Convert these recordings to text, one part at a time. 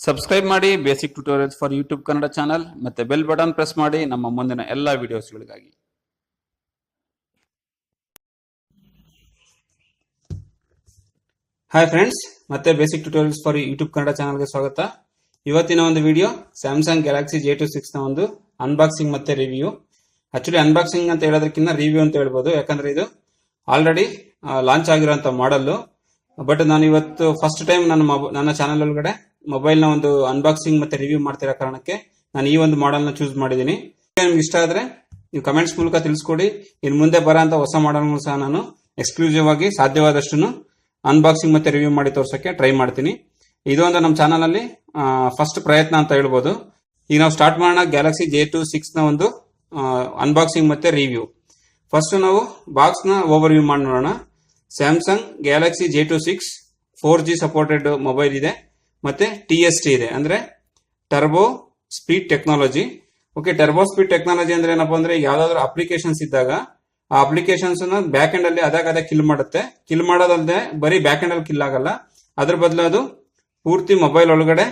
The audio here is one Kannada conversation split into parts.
ಸಬ್ಸ್ಕ್ರೈಬ್ ಮಾಡಿ basic tutorials for YouTube Kannada channel ಮತ್ತೆ ಬೆಲ್ ಬಟನ್ ಪ್ರೆಸ್ ಮಾಡಿ ನಮ್ಮ ಮುಂದಿನ ಎಲ್ಲಾ ವಿಡಿಯೋಸ್ಗಳಿಗಾಗಿ. ಹಾಯ್ ಫ್ರೆಂಡ್ಸ್, ಮತ್ತೆ basic tutorials for YouTube Kannada ಚಾನಲ್ಗೆ ಸ್ವಾಗತ. ಇವತ್ತಿನ ಒಂದು ವಿಡಿಯೋ ಸ್ಯಾಮ್ಸಂಗ್ ಗ್ಯಾಲಕ್ಸಿ J26 ನ ಒಂದು ಅನ್ಬಾಕ್ಸಿಂಗ್ ಮತ್ತೆ ರಿವ್ಯೂ. ಆಕ್ಚುಲಿ ಅನ್ಬಾಕ್ಸಿಂಗ್ ಅಂತ ಹೇಳೋದಕ್ಕಿಂತ ರಿವ್ಯೂ ಅಂತ ಹೇಳ್ಬೋದು, ಯಾಕಂದ್ರೆ ಇದು ಆಲ್ರೆಡಿ ಲಾಂಚ್ ಆಗಿರುವಂತ ಮಾಡಲ್. ಬಟ್ ನಾನು ಇವತ್ತು ಫಸ್ಟ್ ಟೈಮ್ ನನ್ನ ಚಾನಲ್ ಒಳಗಡೆ ಮೊಬೈಲ್ ನ ಒಂದು ಅನ್ಬಾಕ್ಸಿಂಗ್ ಮತ್ತೆ ರಿವ್ಯೂ ಮಾಡ್ತಿರೋ ಕಾರಣಕ್ಕೆ ನಾನು ಈ ಒಂದು ಮಾಡೆಲ್ ನ ಚೂಸ್ ಮಾಡಿದ್ದೀನಿ. ನಿಮ್ಗೆ ಇಷ್ಟ ಆದ್ರೆ ನೀವು ಕಮೆಂಟ್ಸ್ ಮೂಲಕ ತಿಳಿಸ್ಕೊಡಿ. ಇನ್ನು ಮುಂದೆ ಬರೋಂತ ಹೊಸ ಮಾಡೆಲ್ ಸಹ ನಾನು ಎಕ್ಸ್ಕ್ಲೂಸಿವ್ ಆಗಿ ಸಾಧ್ಯವಾದಷ್ಟು ಅನ್ಬಾಕ್ಸಿಂಗ್ ಮತ್ತೆ ರಿವ್ಯೂ ಮಾಡಿ ತೋರ್ಸಕ್ಕೆ ಟ್ರೈ ಮಾಡ್ತೀನಿ. ಇದು ಒಂದು ನಮ್ಮ ಚಾನಲ್ ಅಲ್ಲಿ ಫಸ್ಟ್ ಪ್ರಯತ್ನ ಅಂತ ಹೇಳ್ಬೋದು. ಈಗ ನಾವು ಸ್ಟಾರ್ಟ್ ಮಾಡೋಣ ಗ್ಯಾಲಕ್ಸಿ J26 ನ ಒಂದು ಅನ್ಬಾಕ್ಸಿಂಗ್ ಮತ್ತೆ ರಿವ್ಯೂ. ಫಸ್ಟ್ ನಾವು ಬಾಕ್ಸ್ ನ ಓವರ್ ವ್ಯೂ ಮಾಡಿ ನೋಡೋಣ. Samsung Galaxy J26 4G supported mobile ಇದೆ, ಮತ್ತೆ TST ಇದೆ, ಅಂದ್ರೆ turbo speed technology. Okay, turbo speed technology ಅಂದ್ರೆ ಏನಪ್ಪಾ ಅಂದ್ರೆ ಯಾವ್ದಾದ್ರು ಅಪ್ಲಿಕೇಶನ್ಸ್ ಇದ್ದಾಗ ಆ ಅಪ್ಲಿಕೇಶನ್ಸ್ ಬ್ಯಾಕ್ ಎಂಡ್ ಅಲ್ಲಿ ಅದೇ ಕಿಲ್ ಮಾಡುತ್ತೆ. ಕಿಲ್ ಮಾಡೋದಲ್ಲದೆ ಬರೀ ಬ್ಯಾಕ್ ಎಂಡ್ ಅಲ್ಲಿ ಕಿಲ್ ಆಗಲ್ಲ, ಅದ್ರ ಬದಲು ಅದು ಪೂರ್ತಿ ಮೊಬೈಲ್ ಒಳಗಡೆ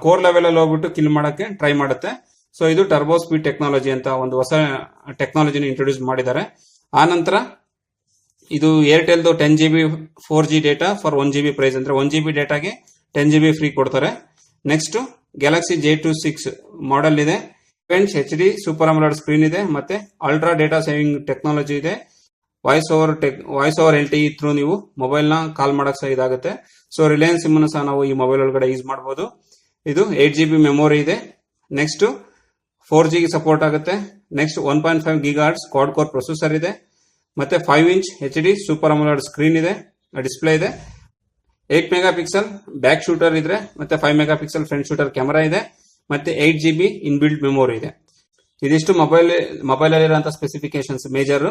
ಕೋರ್ ಲೆವೆಲ್ ಅಲ್ಲಿ ಹೋಗ್ಬಿಟ್ಟು ಕಿಲ್ ಮಾಡಕ್ಕೆ ಟ್ರೈ ಮಾಡುತ್ತೆ. ಸೊ ಇದು ಟರ್ಬೋ ಸ್ಪೀಡ್ ಟೆಕ್ನಾಲಜಿ ಅಂತ ಒಂದು ಹೊಸ ಟೆಕ್ನಾಲಜಿನ ಇಂಟ್ರೊಡ್ಯೂಸ್ ಮಾಡಿದ್ದಾರೆ. ಆ ನಂತರ ಇದು Airtel 10GB 4G data for 1GB price, ಅಂದ್ರೆ 1GB ಡೇಟಾಗೆ 10GB ಫ್ರೀ ಕೊಡ್ತಾರೆ. ನೆಕ್ಸ್ಟ್ ಗ್ಯಾಲಕ್ಸಿ J26 ಮಾಡೆಲ್ ಇದೆ, HD ಸೂಪರ್ ಅಮೋಲೆಡ್ ಸ್ಕ್ರೀನ್ ಇದೆ, ಮತ್ತೆ ಅಲ್ಟ್ರಾ ಡೇಟಾ ಸೇವಿಂಗ್ ಟೆಕ್ನಾಲಜಿ ಇದೆ. ವಾಯ್ಸ್ ಓವರ್ LTE ಥ್ರೂ ನೀವು ಮೊಬೈಲ್ ನ ಕಾಲ್ ಮಾಡಕ್ ಸಹ ಇದಾಗುತ್ತೆ. ಸೊ ರಿಲಯನ್ಸ್ ಸಿಮ್ ಸಹ ನಾವು ಈ ಮೊಬೈಲ್ ಒಳಗಡೆ ಯೂಸ್ ಮಾಡಬಹುದು. ಇದು 8GB ಮೆಮೊರಿ ಇದೆ. ನೆಕ್ಸ್ಟ್ 4G ಸಪೋರ್ಟ್ ಆಗುತ್ತೆ. Next 1.5 GHz Quad core processor ಇದೆ, ಮತ್ತೆ 5" HD ಸೂಪರ್ ಅಮೋಲೆಡ್ ಸ್ಕ್ರೀನ್ ಇದೆ, ಡಿಸ್ಪ್ಲೇ ಇದೆ. 8 ಮೆಗಾ ಪಿಕ್ಸೆಲ್ ಬ್ಯಾಕ್ ಶೂಟರ್ ಇದ್ರೆ, ಮತ್ತೆ 5 mega pixel front shooter camera ಇದೆ, ಮತ್ತೆ 8GB ಇನ್ಬಿಲ್ಟ್ ಮೆಮೊರಿ ಇದೆ. ಇದಿಷ್ಟು ಮೊಬೈಲ್ ಅಲ್ಲಿರುವಂತಹ ಸ್ಪೆಸಿಫಿಕೇಶನ್ಸ್ ಮೇಜರ್.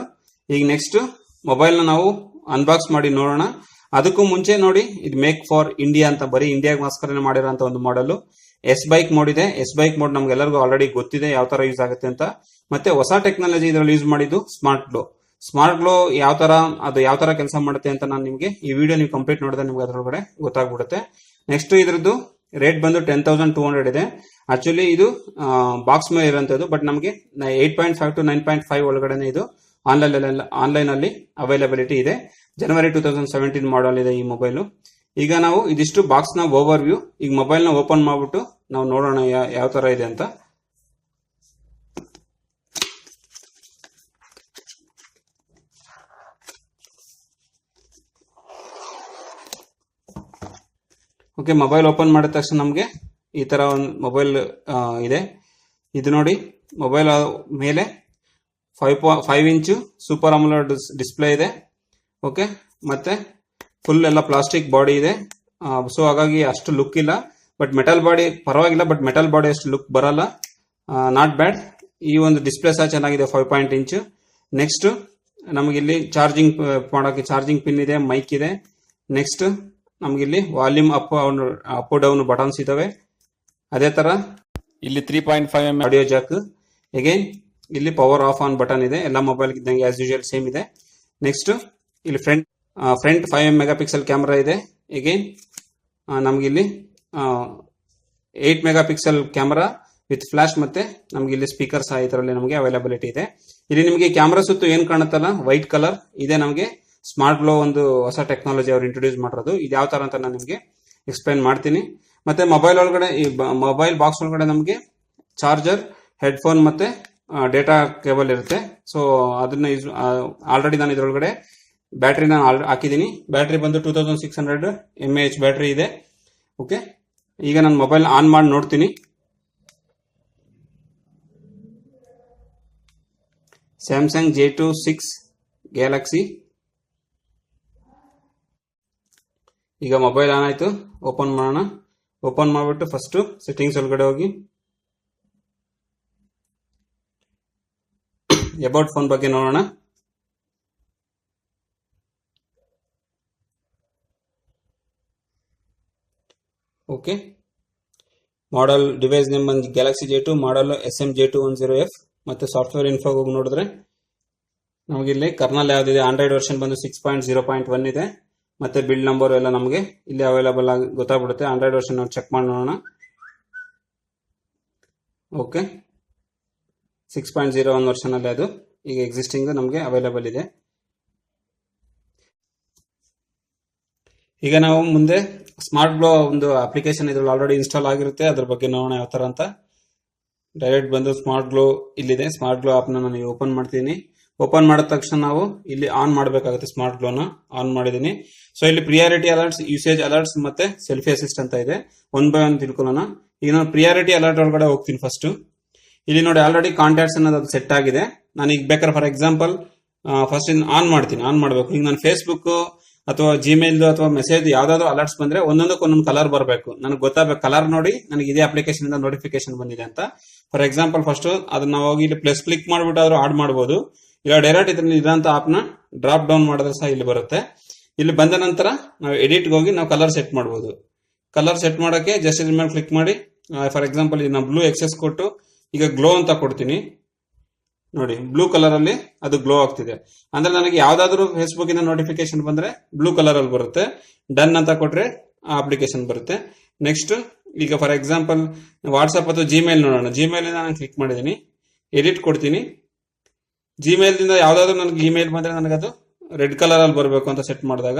ಈಗ ನೆಕ್ಸ್ಟ್ ಮೊಬೈಲ್ ನ ನಾವು ಅನ್ಬಾಕ್ಸ್ ಮಾಡಿ ನೋಡೋಣ. ಅದಕ್ಕೂ ಮುಂಚೆ ನೋಡಿ, ಇದು ಮೇಕ್ ಫಾರ್ ಇಂಡಿಯಾ ಅಂತ ಬರೀ ಇಂಡಿಯಾಗೋಸ್ಕರ ಮಾಡಿರೋಂತ ಒಂದು ಮಾಡೆಲ್. ಎಸ್ ಬೈಕ್ ಮೋಡ್ ಇದೆ. ಎಸ್ ಬೈಕ್ ಮೋಡ್ ನಮ್ಗೆಲ್ಲರಿಗೂ ಆಲ್ರೆಡಿ ಗೊತ್ತಿದೆ ಯಾವ ತರ ಯೂಸ್ ಆಗುತ್ತೆ ಅಂತ. ಮತ್ತೆ ಹೊಸ ಟೆಕ್ನಾಲಜಿ ಇದರಲ್ಲಿ ಯೂಸ್ ಮಾಡಿದ್ದು ಸ್ಮಾರ್ಟ್ ಗ್ಲೋ ಯಾವ ತರ ಕೆಲಸ ಮಾಡುತ್ತೆ ಅಂತ ನಾನು ನಿಮಗೆ ಈ ವಿಡಿಯೋ ನೀವು ಕಂಪ್ಲೀಟ್ ನೋಡಿದ್ರೆ ನಿಮ್ಗೆ ಅದರೊಳಗಡೆ ಗೊತ್ತಾಗ್ಬಿಡುತ್ತೆ. ನೆಕ್ಸ್ಟ್ ಇದ್ರದ್ದು ರೇಟ್ ಬಂದು 10,200 ಇದೆ. ಆಕ್ಚುಲಿ ಇದು ಬಾಕ್ಸ್ ಮೇಲೆ ಇರುವಂತದ್ದು, ಬಟ್ ನಮಗೆ 8.5 to 9.5 ಒಳಗಡೆ ಇದು ಆನ್ಲೈನ್ ಅಲ್ಲಿ ಅವೈಲಬಿಲಿಟಿ ಇದೆ. ಜನವರಿ 2017 ಮಾಡೆಲ್ ಇದೆ ಈ ಮೊಬೈಲ್. ಈಗ ನಾವು ಇದಿಷ್ಟು ಬಾಕ್ಸ್ ನ ಓವರ್ ವ್ಯೂ. ಈಗ ಮೊಬೈಲ್ ನ ಓಪನ್ ಮಾಡ್ಬಿಟ್ಟು ನಾವು ನೋಡೋಣ ಯಾವ ತರ ಇದೆ ಅಂತ. ಓಕೆ, ಮೊಬೈಲ್ ಓಪನ್ ಮಾಡಿದ ತಕ್ಷಣ ನಮಗೆ ಈ ತರ ಒಂದು ಮೊಬೈಲ್ ಇದೆ. ಇದು ನೋಡಿ, ಮೊಬೈಲ್ ಮೇಲೆ 5" ಸೂಪರ್ ಅಮೋಲೆಡ್ ಡಿಸ್ಪ್ಲೇ ಇದೆ. ಓಕೆ, ಮತ್ತೆ ಫುಲ್ ಎಲ್ಲ ಪ್ಲಾಸ್ಟಿಕ್ ಬಾಡಿ ಇದೆ. ಸೊ ಹಾಗಾಗಿ ಅಷ್ಟು ಲುಕ್ ಇಲ್ಲ, ಬಟ್ ಮೆಟಲ್ ಬಾಡಿ ಪರವಾಗಿಲ್ಲ, ಬಟ್ ಮೆಟಲ್ ಬಾಡಿ ಅಷ್ಟು ಲುಕ್ ಬರಲ್ಲ. Not bad. ಈ ಒಂದು ಡಿಸ್ಪ್ಲೇ ಸಹ ಚೆನ್ನಾಗಿದೆ, 5.5". ನೆಕ್ಸ್ಟ್ ನಮಗಿಲ್ಲಿ ಚಾರ್ಜಿಂಗ್ ಮಾಡೋಕೆ ಚಾರ್ಜಿಂಗ್ ಪಿನ್ ಇದೆ, ಮೈಕ್ ಇದೆ. ನೆಕ್ಸ್ಟ್ ನಮಗಿಲ್ಲಿ ವಾಲ್ಯೂಮ್ ಅಪ್ ಡೌನ್ ಬಟನ್ಸ್ ಇದಾವೆ. ಅದೇ ತರ ಇಲ್ಲಿ 3.5mm ಆಡಿಯೋ ಜಾಕ್. ಅಗೈನ್ ಇಲ್ಲಿ ಪವರ್ ಆಫ್ ಆನ್ ಬಟನ್ ಇದೆ. ಎಲ್ಲ ಮೊಬೈಲ್ ಇದ್ದಂಗೆ ಆಸ್ ಯೂಶುವಲ್ ಸೇಮ್ ಇದೆ. ನೆಕ್ಸ್ಟ್ ಇಲ್ಲಿ ಫ್ರಂಟ್ 5 ಮೆಗಾ ಪಿಕ್ಸೆಲ್ ಕ್ಯಾಮೆರಾ ಇದೆ. ಅಗೈನ್ ನಮಗಿಲ್ಲಿ 8 mega pixel camera with flash, ಮತ್ತೆ ನಮ್ಗೆ ಇಲ್ಲಿ ಸ್ಪೀಕರ್ ಸಹ ಇದರಲ್ಲಿ ನಮಗೆ ಅವೈಲಬಿಲಿಟಿ ಇದೆ. ಇಲ್ಲಿ ನಿಮಗೆ ಕ್ಯಾಮೆರಾ ಸುತ್ತು ಏನ್ ಕಾಣುತ್ತಲ್ಲ ವೈಟ್ ಕಲರ್ ಇದೆ, ನಮಗೆ ಸ್ಮಾರ್ಟ್ ಗ್ಲೋ ಒಂದು ಹೊಸ ಟೆಕ್ನಾಲಜಿ ಅವರು ಇಂಟ್ರೊಡ್ಯೂಸ್ ಮಾಡಿರೋದು. ಇದು ಯಾವ ತರ ಅಂತ ನಾನು ನಿಮಗೆ ಎಕ್ಸ್ಪ್ಲೈನ್ ಮಾಡ್ತೀನಿ. ಮತ್ತೆ ಮೊಬೈಲ್ ಒಳಗಡೆ ಈ ಮೊಬೈಲ್ ಬಾಕ್ಸ್ ಒಳಗಡೆ ನಮಗೆ ಚಾರ್ಜರ್, ಹೆಡ್ಫೋನ್ ಮತ್ತೆ ಡೇಟಾ ಕೇಬಲ್ ಇರುತ್ತೆ. ಸೊ ಅದನ್ನ ಆಲ್ರೆಡಿ ನಾನು ಇದರೊಳಗಡೆ ಬ್ಯಾಟ್ರಿ ನಾನು ಹಾಕಿದ್ದೀನಿ. ಬ್ಯಾಟ್ರಿ ಬಂದು 2600 mAh ಬ್ಯಾಟ್ರಿ ಇದೆ. ಓಕೆ, ಈಗ ನಾನು ಮೊಬೈಲ್ ಆನ್ ಮಾಡಿ ನೋಡ್ತೀನಿ. Samsung J26 Galaxy. ಈಗ ಮೊಬೈಲ್ ಆನ್ ಆಯ್ತು. ಓಪನ್ ಮಾಡೋಣ. ಓಪನ್ ಮಾಡಿಬಿಟ್ಟು ಫಸ್ಟ್ ಸೆಟ್ಟಿಂಗ್ಸ್ ಒಳಗಡೆ ಹೋಗಿ ಅಬೌಟ್ ಫೋನ್ ಬಗ್ಗೆ ನೋಡೋಣ. ಓಕೆ, ಮಾಡೆಲ್ ಡಿವೈಸ್ ನೇಮ್ ಬಂದು ಗ್ಯಾಲಕ್ಸಿ J2, ಮಾಡೆಲ್ SM-J210F. ಮತ್ತೆ ಸಾಫ್ಟ್ವೇರ್ ಇನ್ಫೋ ಹೋಗಿ ನೋಡಿದ್ರೆ ನಮಗಿಲ್ಲಿ ಕರ್ನಲ್ ಯಾವ್ದಿದೆ, ಆಂಡ್ರಾಯ್ಡ್ ವರ್ಷನ್ ಬಂದು 6.0.1 ಇದೆ. ಮತ್ತೆ ಬಿಲ್ಡ್ ನಂಬರ್ ಎಲ್ಲ ನಮಗೆ ಇಲ್ಲಿ ಅವೈಲೇಬಲ್ ಆಗಿ ಗೊತ್ತಾಗ್ಬಿಡುತ್ತೆ. ಆಂಡ್ರಾಯ್ಡ್ ವರ್ಷನ್ ನಾವು ಚೆಕ್ ಮಾಡಿ ನೋಡೋಣ. ಓಕೆ 6.01 ವರ್ಷನ್ ಅಲ್ಲಿ ಅದು ಈಗ ಎಕ್ಸಿಸ್ಟಿಂಗ್ ನಮಗೆ ಅವೈಲೇಬಲ್ ಇದೆ. ಈಗ ನಾವು ಮುಂದೆ ಸ್ಮಾರ್ಟ್ ಗ್ಲೋ ಒಂದು ಅಪ್ಲಿಕೇಶನ್ ಇದ್ರಲ್ಲಿ ಆಲ್ರೆಡಿ ಇನ್ಸ್ಟಾಲ್ ಆಗಿರುತ್ತೆ, ಅದ್ರ ಬಗ್ಗೆ ನೋಡೋಣ ಯಾವ ತರ ಅಂತ. ಡೈರೆಕ್ಟ್ ಬಂದು ಸ್ಮಾರ್ಟ್ ಗ್ಲೋ ಇಲ್ಲಿದೆ. ಸ್ಮಾರ್ಟ್ ಗ್ಲೋ ಆಪ್ ನಾನು ಓಪನ್ ಮಾಡ್ತೀನಿ. ಓಪನ್ ಮಾಡಿದ ತಕ್ಷಣ ನಾವು ಇಲ್ಲಿ ಆನ್ ಮಾಡಬೇಕಾಗುತ್ತೆ. ಸ್ಮಾರ್ಟ್ ಗ್ಲೋನ ಆನ್ ಮಾಡಿದೀನಿ. ಸೊ ಇಲ್ಲಿ ಪ್ರಿಯಾರಿಟಿ ಅಲರ್ಟ್ಸ್, ಯೂಸೇಜ್ ಅಲರ್ಟ್ಸ್ ಮತ್ತೆ ಸೆಲ್ಫಿ ಅಸಿಸ್ಟ್ ಅಂತ ಇದೆ. ಒನ್ ಬೈ ಒನ್ ತಿಳ್ಕೊಳ್ಳೋಣ. ಈಗ ನಾನು ಪ್ರಿಯಾರಿಟಿ ಅಲರ್ಟ್ ಒಳಗಡೆ ಹೋಗ್ತೀನಿ. ಫಸ್ಟ್ ಇಲ್ಲಿ ನೋಡಿ ಆಲ್ರೆಡಿ ಕಾಂಟ್ಯಾಕ್ಟ್ಸ್ ಅನ್ನೋದು ಸೆಟ್ ಆಗಿದೆ. ನಾನು ಈಗ ಬೇಕಾದ್ರೆ ಫಾರ್ ಎಕ್ಸಾಂಪಲ್ ಫಸ್ಟ್ ಆನ್ ಮಾಡ್ತೀನಿ. ಆನ್ ಮಾಡಬೇಕು. ಈಗ ನಾನು ಫೇಸ್ಬುಕ್ ಅಥವಾ ಜಿಮೇಲ್ ಅಥವಾ ಮೆಸೇಜ್ ಯಾವ್ದಾದ್ರು ಅಲರ್ಟ್ಸ್ ಬಂದ್ರೆ ಒಂದೊಂದಕ್ಕೆ ಒಂದೊಂದು ಕಲರ್ ಬರಬೇಕು. ನನಗೆ ಗೊತ್ತಾಗಬೇಕು ಕಲರ್ ನೋಡಿ ನನಗೆ ಇದೇ ಅಪ್ಲಿಕೇಶನ್ ಇಂದ ನೋಟಿಫಿಕೇಶನ್ ಬಂದಿದೆ ಅಂತ. ಫಾರ್ ಎಕ್ಸಾಂಪಲ್ ಫಸ್ಟ್ ಅದನ್ನ ಹೋಗಿ ಇಲ್ಲಿ ಪ್ಲಸ್ ಕ್ಲಿಕ್ ಮಾಡ್ಬಿಟ್ಟು ಆದ್ರೂ ಆಡ್ ಮಾಡಬಹುದು. ಇಲ್ಲ ಡೈರೆಕ್ಟ್ ಇದ್ರಂತ ಆಪ್ ನ ಡ್ರಾಪ್ ಡೌನ್ ಮಾಡಿದ್ರೆ ಸಹ ಇಲ್ಲಿ ಬರುತ್ತೆ. ಇಲ್ಲಿ ಬಂದ ನಂತರ ನಾವು ಎಡಿಟ್ ಹೋಗಿ ನಾವು ಕಲರ್ ಸೆಟ್ ಮಾಡಬಹುದು. ಕಲರ್ ಸೆಟ್ ಮಾಡೋಕೆ ಜಸ್ಟ್ ಇದ್ರ ಮೇಲೆ ಕ್ಲಿಕ್ ಮಾಡಿ ಫಾರ್ ಎಕ್ಸಾಂಪಲ್ ನಾವು ಬ್ಲೂ ಎಕ್ಸೆಸ್ ಕೊಟ್ಟು ಈಗ ಗ್ಲೋ ಅಂತ ಕೊಡ್ತೀನಿ. ನೋಡಿ ಬ್ಲೂ ಕಲರ್ ಅಲ್ಲಿ ಅದು ಗ್ಲೋ ಆಗ್ತಿದೆ. ಅಂದ್ರೆ ನನಗೆ ಯಾವ್ದಾದ್ರು ಫೇಸ್ಬುಕ್ ಇಂದ ನೋಟಿಫಿಕೇಶನ್ ಬಂದ್ರೆ ಬ್ಲೂ ಕಲರ್ ಅಲ್ಲಿ ಬರುತ್ತೆ. ಡನ್ ಅಂತ ಕೊಟ್ರೆ ಆ ಅಪ್ಲಿಕೇಶನ್ ಬರುತ್ತೆ. ನೆಕ್ಸ್ಟ್ ಈಗ ಫಾರ್ ಎಕ್ಸಾಂಪಲ್ ವಾಟ್ಸ್ಆಪ್ ಅಥವಾ ಜಿಮೇಲ್ ನೋಡೋಣ. ಜಿಮೇಲ್ ಇಂದ ನಾನು ಕ್ಲಿಕ್ ಮಾಡಿದೀನಿ, ಎಡಿಟ್ ಕೊಡ್ತೀನಿ. ಜಿಮೇಲ್ ದಿಂದ ಯಾವ್ದಾದ್ರು ನನಗೆ ಇಮೇಲ್ ಬಂದ್ರೆ ನನಗೆ ಅದು ರೆಡ್ ಕಲರ್ ಅಲ್ಲಿ ಬರಬೇಕು ಅಂತ ಸೆಟ್ ಮಾಡಿದಾಗ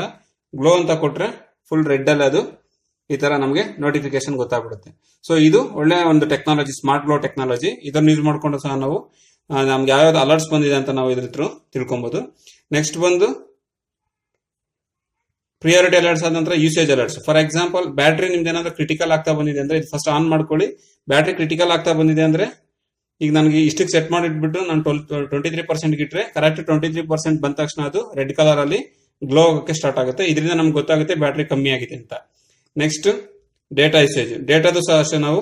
ಗ್ಲೋ ಅಂತ ಕೊಟ್ರೆ ಫುಲ್ ರೆಡ್ ಅಲ್ಲಿ ಅದು ಈ ತರ ನಮಗೆ ನೋಟಿಫಿಕೇಶನ್ ಗೊತ್ತಾಗ್ಬಿಡುತ್ತೆ. ಸೊ ಇದು ಒಳ್ಳೆ ಒಂದು ಟೆಕ್ನಾಲಜಿ, ಸ್ಮಾರ್ಟ್ ಗ್ಲೋ ಟೆಕ್ನಾಲಜಿ. ಇದನ್ನ ಯೂಸ್ ಮಾಡ್ಕೊಂಡು ಸಹ ನಾವು ನಮ್ಗೆ ಯಾವ್ಯಾವ್ದು ಅಲರ್ಟ್ಸ್ ಬಂದಿದೆ ಅಂತ ನಾವು ಇದ್ರ ಥ್ರೂ ತಿಳ್ಕೊಬಹುದು. ನೆಕ್ಸ್ಟ್ ಬಂದು ಪ್ರಿಯಾರಿಟಿ ಅಲರ್ಟ್ಸ್ ಆದ ನಂತರ usage alerts. For example battery ನಿಮ್ದು ಏನಾದ್ರು ಕ್ರಿಟಿಕಲ್ ಆಗ್ತಾ ಬಂದಿದೆ ಅಂದ್ರೆ ಇದು ಫಸ್ಟ್ ಆನ್ ಮಾಡ್ಕೊಳ್ಳಿ. ಬ್ಯಾಟ್ರಿ ಕ್ರಿಟಿಕಲ್ ಆಗ್ತಾ ಬಂದಿದೆ ಅಂದ್ರೆ ಈಗ ನನಗೆ ಇಷ್ಟಕ್ಕೆ ಸೆಟ್ ಮಾಡಿಟ್ಬಿಟ್ಟು ನಾನು 23% ಇಟ್ರೆ ಕರೆಕ್ಟ್ 23% ಬಂದ ತಕ್ಷಣ ಅದು ರೆಡ್ ಕಲರ್ ಅಲ್ಲಿ ಗ್ಲೋ ಆಗೋಕೆ ಸ್ಟಾರ್ಟ್ ಆಗುತ್ತೆ. ಇದರಿಂದ ನಮ್ಗೆ ಗೊತ್ತಾಗುತ್ತೆ ಬ್ಯಾಟ್ರಿ ಕಮ್ಮಿ ಆಗಿದೆ ಅಂತ. Next data usage. ಡೇಟಾದು ಸಹ ಅಷ್ಟೇ ನಾವು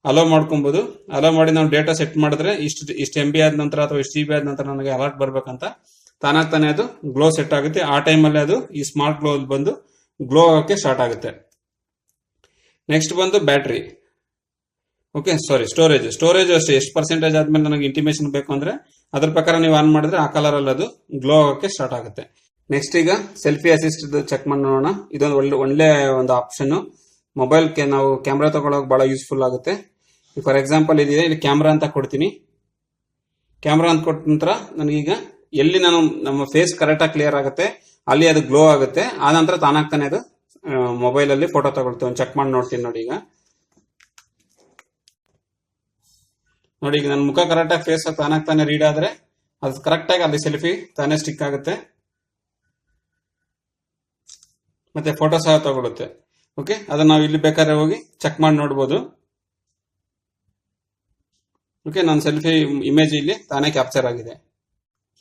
ಅಲೋ ಮಾಡ್ಕೊಬಹುದು. ಅಲೋ ಮಾಡಿ ನಾವು ಡೇಟಾ ಸೆಟ್ ಮಾಡಿದ್ರೆ ಇಷ್ಟು MB ಆದ ನಂತರ ಅಥವಾ ಇಷ್ಟು GB ಆದ ನಂತರ ನನಗೆ ಅಲರ್ಟ್ ಬರ್ಬೇಕಂತ ತಾನೇ ಅದು ಗ್ಲೋ ಸೆಟ್ ಆಗುತ್ತೆ. ಆ ಟೈಮಲ್ಲಿ ಅದು ಈ ಸ್ಮಾರ್ಟ್ ಗ್ಲೋ ಬಂದು ಗ್ಲೋ ಆಗೋಕೆ ಸ್ಟಾರ್ಟ್ ಆಗುತ್ತೆ. ನೆಕ್ಸ್ಟ್ ಬಂದು ಬ್ಯಾಟ್ರಿ. ಓಕೆ ಸ್ಟೋರೇಜ್ ಅಷ್ಟೇ ಎಷ್ಟು ಪರ್ಸೆಂಟೇಜ್ ಆದ್ಮೇಲೆ ನನಗೆ ಇಂಟಿಮೇಷನ್ ಬೇಕು ಅಂದ್ರೆ ಅದ್ರ ಪ್ರಕಾರ ನೀವು ಆನ್ ಮಾಡಿದ್ರೆ ಆ ಕಲರ್ ಅಲ್ಲಿ ಅದು ಗ್ಲೋ ಆಗೋಕೆ ಸ್ಟಾರ್ಟ್ ಆಗುತ್ತೆ. ನೆಕ್ಸ್ಟ್ ಈಗ ಸೆಲ್ಫಿ ಅಸಿಸ್ಟ್ ಚೆಕ್ ಮಾಡಿ ನೋಡೋಣ. ಇದೊಂದು ಒಳ್ಳೆ ಒಂದು ಆಪ್ಷನ್. ಮೊಬೈಲ್ಗೆ ನಾವು ಕ್ಯಾಮ್ರಾ ತಗೊಳ್ಳೋಕೆ ಬಹಳ ಯೂಸ್ಫುಲ್ ಆಗುತ್ತೆ. ಫಾರ್ ಎಕ್ಸಾಂಪಲ್ ಇದಿದೆ, ಇಲ್ಲಿ ಕ್ಯಾಮ್ರಾ ಅಂತ ಕೊಡ್ತೀನಿ. ಕ್ಯಾಮ್ರಾ ಅಂತ ಕೊಟ್ಟ ನಂತರ ನನಗೀಗ ಎಲ್ಲಿ ನಾನು ನಮ್ಮ ಫೇಸ್ ಕರೆಕ್ಟ್ ಆಗಿ ಕ್ಲಿಯರ್ ಆಗುತ್ತೆ ಅಲ್ಲಿ ಅದು ಗ್ಲೋ ಆಗುತ್ತೆ. ಆ ನಂತರ ತಾನಾಗ್ತಾನೆ ಅದು ಮೊಬೈಲ್ ಅಲ್ಲಿ ಫೋಟೋ ತಗೊಳ್ತೀವಿ. ಚೆಕ್ ಮಾಡಿ ನೋಡ್ತೀನಿ ನೋಡಿ. ಈಗ ನನ್ನ ಮುಖ ಕರೆಕ್ಟ್ ಆಗಿ ಫೇಸ್ ತಾನಾಗ್ತಾನೆ ರೀಡ್ ಆದ್ರೆ ಅದು ಕರೆಕ್ಟ್ ಆಗಿ ಅಲ್ಲಿ ಸೆಲ್ಫಿ ತಾನೇ ಸ್ಟಿಕ್ ಆಗುತ್ತೆ ಮತ್ತೆ ಫೋಟೋ ಸಹ ತಗೊಳುತ್ತೆ. ಓಕೆ, ಅದನ್ನ ನಾವು ಇಲ್ಲಿ ಬೇಕಾದ್ರೆ ಹೋಗಿ ಚೆಕ್ ಮಾಡಿ ನೋಡಬಹುದು. ಓಕೆ, ನನ್ನ ಸೆಲ್ಫಿ ಇಮೇಜ್ ಇಲ್ಲಿ ತಾನೇ ಕ್ಯಾಪ್ಚರ್ ಆಗಿದೆ.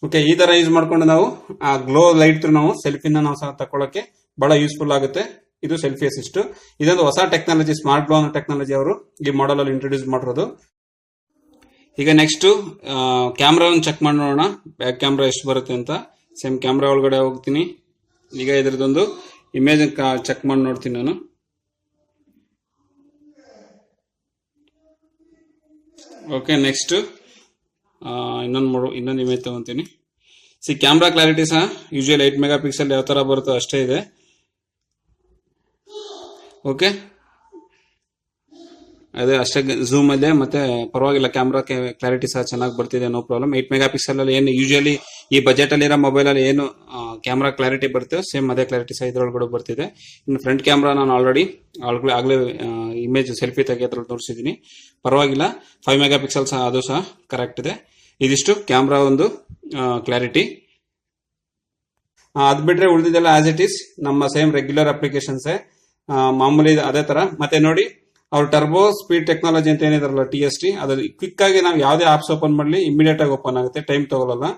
ಓಕೆ, ಈ ತರ ಯೂಸ್ ಮಾಡ್ಕೊಂಡು ನಾವು ಆ ಗ್ಲೋ ಲೈಟ್ ನಾವು ಸೆಲ್ಫಿನ ನಾವು ಸಹ ತಕೊಳ್ಳೋಕೆ ಬಹಳ ಯೂಸ್ಫುಲ್ ಆಗುತ್ತೆ. ಇದು ಸೆಲ್ಫಿ ಅಸಿಸ್ಟ್. ಇದೊಂದು ಹೊಸ ಟೆಕ್ನಾಲಜಿ, ಸ್ಮಾರ್ಟ್ ಗ್ಲೋ ಟೆಕ್ನಾಲಜಿ ಅವರು ಈ ಮಾಡೆಲ್ ಅಲ್ಲಿ ಇಂಟ್ರೊಡ್ಯೂಸ್ ಮಾಡಿರೋದು. ಈಗ ನೆಕ್ಸ್ಟ್ ಕ್ಯಾಮ್ರಾ ಚೆಕ್ ಮಾಡಿ ನೋಡೋಣ. ಬ್ಯಾಕ್ ಕ್ಯಾಮ್ರಾ ಎಷ್ಟು ಬರುತ್ತೆ ಅಂತ. ಸೇಮ್ ಕ್ಯಾಮ್ರಾ ಒಳಗಡೆ ಹೋಗ್ತೀನಿ. ಈಗ ಇದ್ರದೊಂದು ಇಮೇಜ್ ಚೆಕ್ ಮಾಡಿ ನೋಡ್ತೀನಿ ನಾನು. ಓಕೆ, ನೆಕ್ಸ್ಟ್ ಇನ್ನೊಂದು ಇಮೇಜ್ ತಗೊಂತೀನಿ. ಕ್ಯಾಮ್ರಾ ಕ್ಲಾರಿಟಿ ಸಹ ಯೂಶುವಲ್ 8 ಮೆಗಾ ಪಿಕ್ಸೆಲ್ ಯಾವ ತರ ಬರುತ್ತೋ ಅಷ್ಟೇ ಇದೆ. ಓಕೆ, ಅದೇ ಅಷ್ಟೇ ಝೂಮ್ ಇದೆ ಮತ್ತೆ ಪರವಾಗಿಲ್ಲ. ಕ್ಯಾಮ್ರಾ ಕ್ಲಾರಿಟಿ ಸಹ ಚೆನ್ನಾಗಿ ಬರ್ತಿದೆ, ನೋ ಪ್ರಾಬ್ಲಮ್. 8 ಮೆಗಾ ಪಿಕ್ಸೆಲ್ ಅಲ್ಲಿ ಏನು ಯೂಶುವಲಿ ಈ ಬಜೆಟ್ ಅಲ್ಲಿ ಇರೋ ಮೊಬೈಲ್ ಅಲ್ಲಿ ಏನು ಕ್ಯಾಮ್ರಾ ಕ್ಲಾರಿಟಿ ಬರ್ತೇವೆ ಸೇಮ್ ಅದೇ ಕ್ಲಾರಿಟಿ ಸಹ ಇದ್ರೊಳಗಡೆ ಬರ್ತಿದೆ. ಇನ್ನು ಫ್ರಂಟ್ ಕ್ಯಾಮ್ರಾ ನಾನು ಆಗ್ಲೇ ಇಮೇಜ್ ಸೆಲ್ಫಿ ತೆಗೆಯೋದ್ರಲ್ಲಿ ತೋರಿಸಿದೀನಿ, ಪರವಾಗಿಲ್ಲ. 5 ಮೆಗಾ ಪಿಕ್ಸೆಲ್ ಸಹ ಅದು ಸಹ ಕರೆಕ್ಟ್ ಇದೆ. ಇದಿಷ್ಟು ಕ್ಯಾಮ್ರಾ ಒಂದು ಕ್ಲಾರಿಟಿ. ಅದ್ ಬಿಟ್ರೆ ಉಳಿದಿದ್ದೆಲ್ಲ ಆಸ್ ಇಟ್ ಈಸ್ ನಮ್ಮ ಸೇಮ್ ರೆಗ್ಯುಲರ್ ಅಪ್ಲಿಕೇಶನ್ಸ್ ಮಾಮೂಲಿ ಅದೇ ತರ. ಮತ್ತೆ ನೋಡಿ ಅವ್ರ ಟರ್ಬೋ ಸ್ಪೀಡ್ ಟೆಕ್ನಾಲಜಿ ಅಂತ ಏನಿದಾರಲ್ಲ TST, ಅದ್ರಲ್ಲಿ ಕ್ವಿಕ್ ಆಗಿ ನಾವು ಯಾವುದೇ ಆಪ್ಸ್ ಓಪನ್ ಮಾಡಲಿ ಇಮಿಡಿಯೇಟ್ ಆಗಿ ಓಪನ್ ಆಗುತ್ತೆ, ಟೈಮ್ ತಗೊಳ್ಳಲ್ಲ.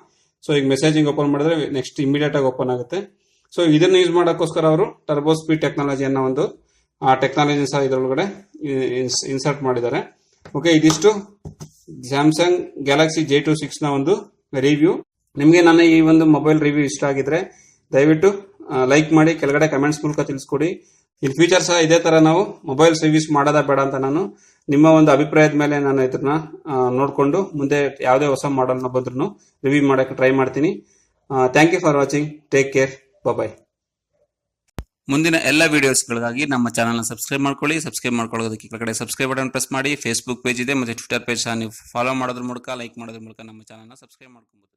ಸೊ ಈಗ ಮೆಸೇಜಿಂಗ್ ಓಪನ್ ಮಾಡಿದ್ರೆ ನೆಕ್ಸ್ಟ್ ಇಮಿಡಿಯೇಟ್ ಆಗಿ ಓಪನ್ ಆಗುತ್ತೆ. ಸೊ ಇದನ್ನ ಯೂಸ್ ಮಾಡೋಕ್ಕೋಸ್ಕರ ಅವರು ಟರ್ಬೋ ಸ್ಪೀಡ್ ಟೆಕ್ನಾಲಜಿ ಅನ್ನೋ ಒಂದು ಆ ಟೆಕ್ನಾಲಜಿ ಸಹ ಇದರೊಳಗಡೆ ಇನ್ಸರ್ಟ್ ಮಾಡಿದ್ದಾರೆ. ಓಕೆ, ಇದಿಷ್ಟು ಸ್ಯಾಮ್ಸಂಗ್ ಗ್ಯಾಲಕ್ಸಿ J26 ನ ಒಂದು ರಿವ್ಯೂ. ನಿಮಗೆ ನನ್ನ ಈ ಒಂದು ಮೊಬೈಲ್ ರಿವ್ಯೂ ಇಷ್ಟ ಆಗಿದ್ರೆ ದಯವಿಟ್ಟು ಲೈಕ್ ಮಾಡಿ, ಕೆಳಗಡೆ ಕಮೆಂಟ್ಸ್ ಮೂಲಕ ತಿಳಿಸ್ಕೊಡಿ. ಇನ್ ಫ್ಯೂಚರ್ ಸಹ ಇದೇ ತರ ನಾವು ಮೊಬೈಲ್ ಸರ್ವಿಸ್ ಮಾಡೋದಾ ಬೇಡ ಅಂತ ನಾನು ನಿಮ್ಮ ಒಂದು ಅಭಿಪ್ರಾಯದ ಮೇಲೆ ನಾನು ಇದನ್ನ ನೋಡಿಕೊಂಡು ಮುಂದೆ ಯಾವುದೇ ಹೊಸ ಮಾಡೆಲ್ನ ಬಂದ್ರೂ ರಿವ್ಯೂ ಮಾಡೋಕ್ಕೆ ಟ್ರೈ ಮಾಡ್ತೀನಿ. Thank you for watching. Take care. Bye. ಮುಂದಿನ ಎಲ್ಲ ವಿಡಿಯೋಸ್ಗಳಿಗಾಗಿ ನಮ್ಮ ಚಾನಲ್ನ ಸಬ್ಸ್ಕ್ರೈಬ್ ಮಾಡ್ಕೊಳ್ಳಿ. ಸಬ್ಸ್ಕ್ರೈಬ್ ಮಾಡ್ಕೊಳ್ಳೋದಕ್ಕೆ ಕೆಳಗಡೆ ಸಬ್ಸ್ಕ್ರೈಬ್ ಬಟನ್ ಪ್ರೆಸ್ ಮಾಡಿ. ಫೇಸ್ಬುಕ್ ಪೇಜ್ ಇದೆ ಮತ್ತು ಟ್ವಿಟರ್ ಪೇಜ್ ಸಹ ನೀವು ಫಾಲೋ ಮಾಡೋದ್ರ ಮೂಲಕ, ಲೈಕ್ ಮಾಡೋದ್ರ ಮೂಲಕ ನಮ್ಮ ಚಾನಲ್ನ ಸಬ್ಸ್ಕ್ರೈಬ್ ಮಾಡ್ಕೊಬಹುದು.